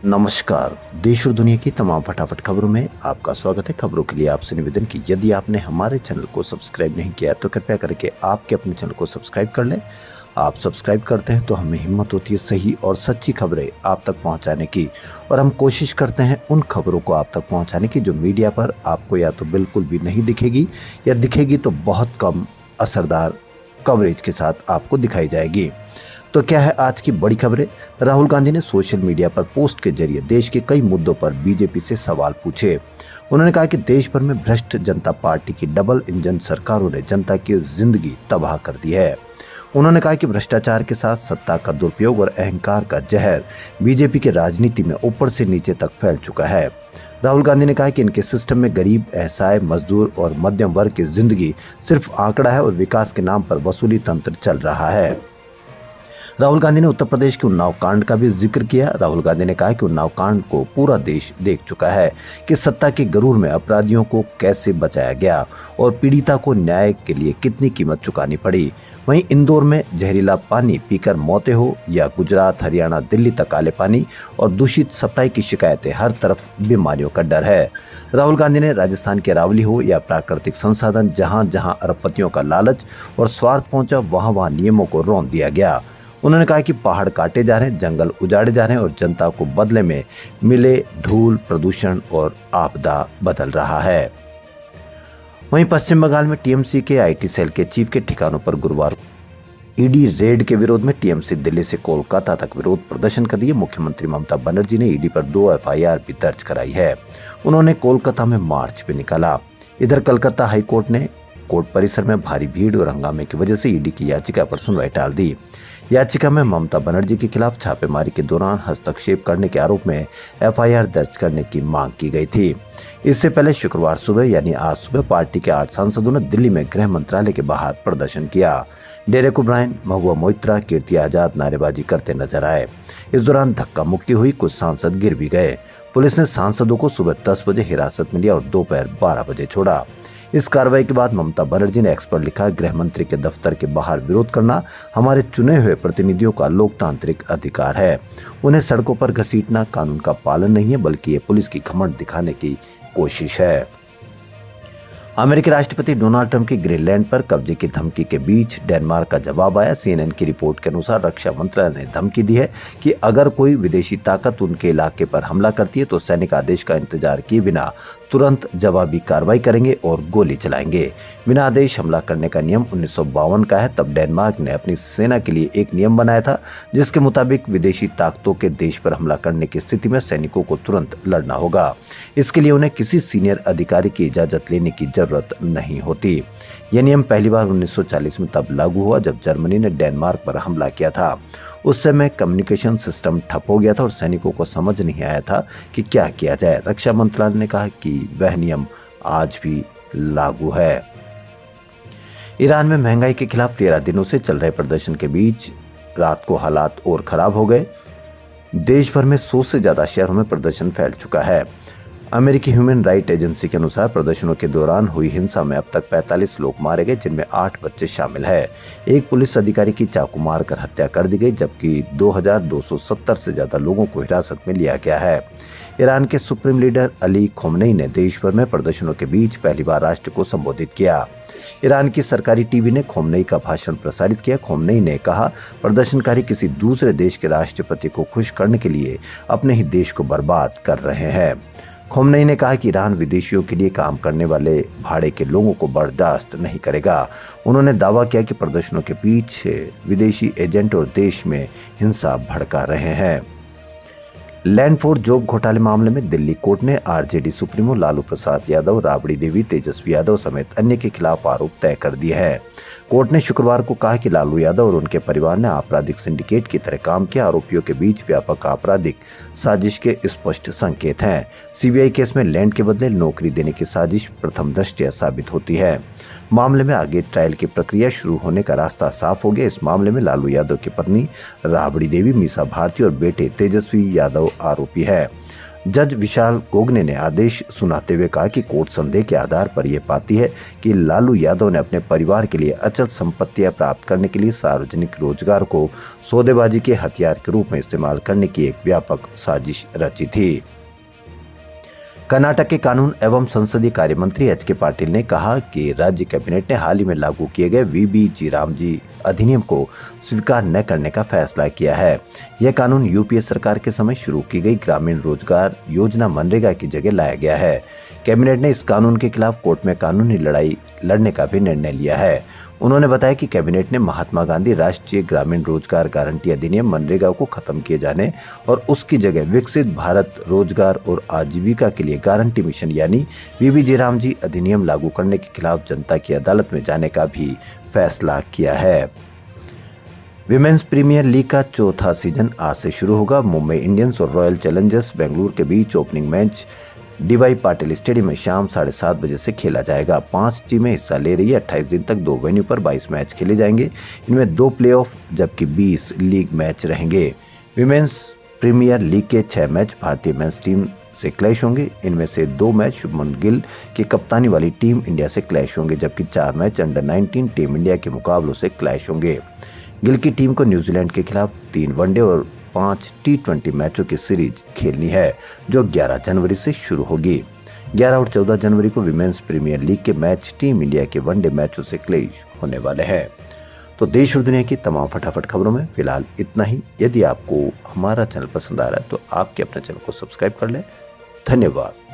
नमस्कार। देश और दुनिया की तमाम फटाफट खबरों में आपका स्वागत है। खबरों के लिए आपसे निवेदन कि यदि आपने हमारे चैनल को सब्सक्राइब नहीं किया तो कृपया करके आपके अपने चैनल को सब्सक्राइब कर लें। आप सब्सक्राइब करते हैं तो हमें हिम्मत होती है सही और सच्ची खबरें आप तक पहुंचाने की, और हम कोशिश करते हैं उन खबरों को आप तक पहुंचाने की जो मीडिया पर आपको या तो बिल्कुल भी नहीं दिखेगी या दिखेगी तो बहुत कम असरदार कवरेज के साथ आपको दिखाई जाएगी। तो क्या है आज की बड़ी खबरें? राहुल गांधी ने सोशल मीडिया पर पोस्ट के जरिए देश के कई मुद्दों पर बीजेपी से सवाल पूछे। उन्होंने कहा कि देश भर में भ्रष्ट जनता पार्टी की डबल इंजन सरकारों ने जनता की जिंदगी तबाह कर दी है। उन्होंने कहा कि भ्रष्टाचार के साथ सत्ता का दुरुपयोग और अहंकार का जहर बीजेपी की राजनीति में ऊपर से नीचे तक फैल चुका है। राहुल गांधी ने कहा कि इनके सिस्टम में गरीब, असहाय, मजदूर और मध्यम वर्ग की जिंदगी सिर्फ आंकड़ा है और विकास के नाम पर वसूली तंत्र चल रहा है। राहुल गांधी ने उत्तर प्रदेश के उन्नाव कांड का भी जिक्र किया। राहुल गांधी ने कहा कि उन्नाव कांड को पूरा देश देख चुका है कि सत्ता के गरूर में अपराधियों को कैसे बचाया गया और पीड़िता को न्याय के लिए कितनी कीमत चुकानी पड़ी। वहीं इंदौर में जहरीला पानी पीकर मौतें हो या गुजरात, हरियाणा, दिल्ली तक काले पानी और दूषित सप्लाई की शिकायतें, हर तरफ बीमारियों का डर है। राहुल गांधी ने राजस्थान के अरावली हो या प्राकृतिक संसाधन, जहां जहां अरबपतियों का लालच और स्वार्थ पहुंचा वहां वहां नियमों को रौंद दिया गया। उन्होंने कहा कि पहाड़ काटे जा रहे हैं, जंगल उजाड़े जा रहे हैं और जनता को बदले में मिले धूल, प्रदूषण और आपदा बदल रहा है। वहीं पश्चिम बंगाल में टीएमसी के आईटी सेल के चीफ के ठिकानों पर गुरुवार ईडी रेड के विरोध में टीएमसी दिल्ली से कोलकाता तक विरोध प्रदर्शन कर रही है। मुख्यमंत्री ममता बनर्जी ने ईडी पर 2 एफआईआर भी दर्ज कराई है। उन्होंने कोलकाता में मार्च भी निकाला। इधर कलकत्ता हाईकोर्ट ने कोर्ट परिसर में भारी भीड़ और हंगामे की वजह से ईडी की याचिका पर सुनवाई टाल दी। याचिका में ममता बनर्जी के खिलाफ छापेमारी के दौरान हस्तक्षेप करने के आरोप में एफआईआर दर्ज करने की मांग की गई थी। इससे पहले शुक्रवार सुबह यानी आज सुबह पार्टी के 8 सांसदों ने दिल्ली में गृह मंत्रालय के बाहर प्रदर्शन किया। डेरेक ओब्रायन, महुआ मोइत्रा, कीर्ति आजाद नारेबाजी करते नजर आए। इस दौरान धक्का मुक्की हुई, कुछ सांसद गिर भी गए। पुलिस ने सांसदों को सुबह 10 बजे हिरासत में लिया और दोपहर 12 बजे छोड़ा। इस कार्रवाई के बाद ममता बनर्जी ने एक्स पर लिखा, गृह मंत्री के दफ्तर के बाहर विरोध करना हमारे चुने हुए प्रतिनिधियों का लोकतांत्रिक अधिकार है। उन्हें सड़कों पर घसीटना कानून का पालन नहीं है, बल्कि ये पुलिस की घमंड दिखाने की कोशिश है। अमेरिकी राष्ट्रपति डोनाल्ड ट्रंप की ग्रीनलैंड पर कब्जे की धमकी के बीच डेनमार्क का जवाब आया। सीएनएन की रिपोर्ट के अनुसार रक्षा मंत्रालय ने धमकी दी है कि अगर कोई विदेशी ताकत उनके इलाके पर हमला करती है तो सैनिक आदेश का इंतजार किए बिना तुरंत जवाबी कार्रवाई करेंगे और गोली चलाएंगे। बिना आदेश हमला करने का नियम 1952 का है। तब डेनमार्क ने अपनी सेना के लिए एक नियम बनाया था जिसके मुताबिक विदेशी ताकतों के देश पर हमला करने की स्थिति में सैनिकों को तुरंत लड़ना होगा। इसके लिए उन्हें किसी सीनियर अधिकारी की इजाजत लेने की जरूरत नहीं होती। यह नियम पहली बार 1940 में तब लागू हुआ जब जर्मनी ने डेनमार्क पर हमला किया था। उस समय कम्युनिकेशन सिस्टम ठप हो गया था और सैनिकों को समझ नहीं आया था कि क्या किया जाए। रक्षा मंत्रालय ने कहा कि वह नियम आज भी लागू है। ईरान में महंगाई के खिलाफ 13 दिनों से चल रहे प्रदर्शन के बीच रात को हालात और खराब हो गए। देश भर में 100 से ज्यादा शहरों में प्रदर्शन फैल चुका है। अमेरिकी ह्यूमन राइट एजेंसी के अनुसार प्रदर्शनों के दौरान हुई हिंसा में अब तक 45 लोग मारे गए, जिनमें 8 बच्चे शामिल हैं। एक पुलिस अधिकारी की चाकू मारकर हत्या कर दी गई, जबकि 2270 से ज्यादा लोगों को हिरासत में लिया गया है। ईरान के सुप्रीम लीडर अली खोमनेई ने देश भर में प्रदर्शनों के बीच पहली बार राष्ट्र को संबोधित किया। ईरान की सरकारी टीवी ने खोमनेई का भाषण प्रसारित किया। खोमनेई ने कहा, प्रदर्शनकारी किसी दूसरे देश के राष्ट्रपति को खुश करने के लिए अपने ही देश को बर्बाद कर रहे हैं। खोमनेई ने कहा कि ईरान विदेशियों के लिए काम करने वाले भाड़े के लोगों को बर्दाश्त नहीं करेगा। उन्होंने दावा किया कि प्रदर्शनों के पीछे विदेशी एजेंट और देश में हिंसा भड़का रहे हैं। लैंड फॉर जॉब घोटाले मामले में दिल्ली कोर्ट ने आरजेडी सुप्रीमो लालू प्रसाद यादव, राबड़ी देवी, तेजस्वी यादव समेत अन्य के खिलाफ आरोप तय कर दिए हैं। कोर्ट ने शुक्रवार को कहा कि लालू यादव और उनके परिवार ने आपराधिक सिंडिकेट की तरह काम किया। आरोपियों के बीच व्यापक आपराधिक साजिश के स्पष्ट संकेत हैं। सीबीआई केस में लैंड के बदले नौकरी देने की साजिश प्रथम दृष्टया साबित होती है। मामले में आगे ट्रायल की प्रक्रिया शुरू होने का रास्ता साफ हो गया। इस मामले में लालू यादव की पत्नी राबड़ी देवी, मीसा भारती और बेटे तेजस्वी यादव आरोपी है। जज विशाल गोगने ने आदेश सुनाते हुए कहा कि कोर्ट संदेह के आधार पर यह पाती है कि लालू यादव ने अपने परिवार के लिए अचल संपत्तियां प्राप्त करने के लिए सार्वजनिक रोजगार को सौदेबाजी के हथियार के रूप में इस्तेमाल करने की एक व्यापक साजिश रची थी। कर्नाटक के कानून एवं संसदीय कार्य मंत्री एच के पाटिल ने कहा कि राज्य कैबिनेट ने हाल ही में लागू किए गए वीबी रामजी अधिनियम को स्वीकार न करने का फैसला किया है। यह कानून यूपीए सरकार के समय शुरू की गई ग्रामीण रोजगार योजना मनरेगा की जगह लाया गया है। कैबिनेट ने इस कानून के खिलाफ कोर्ट में कानूनी लड़ाई लड़ने का भी निर्णय लिया है। उन्होंने बताया कि कैबिनेट ने महात्मा गांधी राष्ट्रीय ग्रामीण रोजगार गारंटी अधिनियम मनरेगा को खत्म किए जाने और उसकी जगह विकसित भारत रोजगार और आजीविका के लिए गारंटी मिशन यानी वीबी रामजी अधिनियम लागू करने के खिलाफ जनता की अदालत में जाने का भी फैसला किया है। विमेंस प्रीमियर लीग का चौथा सीजन आज से शुरू होगा। मुंबई इंडियंस और रॉयल चैलेंजर्स बेंगलुरु के बीच opening match DY Patil stadium में शाम 7:30 बजे से खेला जाएगा। 5 टीमें हिस्सा ले रही है। 28 दिन तक 2 वेन्यू पर 22 मैच खेले जाएंगे। इनमें 2 प्लेऑफ जबकि 20 लीग मैच रहेंगे। विमेंस प्रीमियर लीग के 6 मैच भारतीय मेंस टीम से क्लैश होंगे। इनमें से 2 मैच शुभमन गिल की कप्तानी वाली टीम इंडिया से क्लैश होंगे, जबकि 4 मैच अंडर 19 टीम इंडिया के मुकाबलों से क्लैश होंगे। गिल की टीम को न्यूजीलैंड के खिलाफ 3 वनडे और 5 T20 मैचों की सीरीज खेलनी है, जो 11 जनवरी से शुरू होगी। 11 और 14 जनवरी को विमेंस प्रीमियर लीग के मैच टीम इंडिया के वनडे मैचों से क्लैश होने वाले हैं। तो देश और दुनिया की तमाम फटाफट खबरों में फिलहाल इतना ही। यदि आपको हमारा चैनल पसंद आ रहा है तो आपके अपने चैनल को सब्सक्राइब कर लें। धन्यवाद।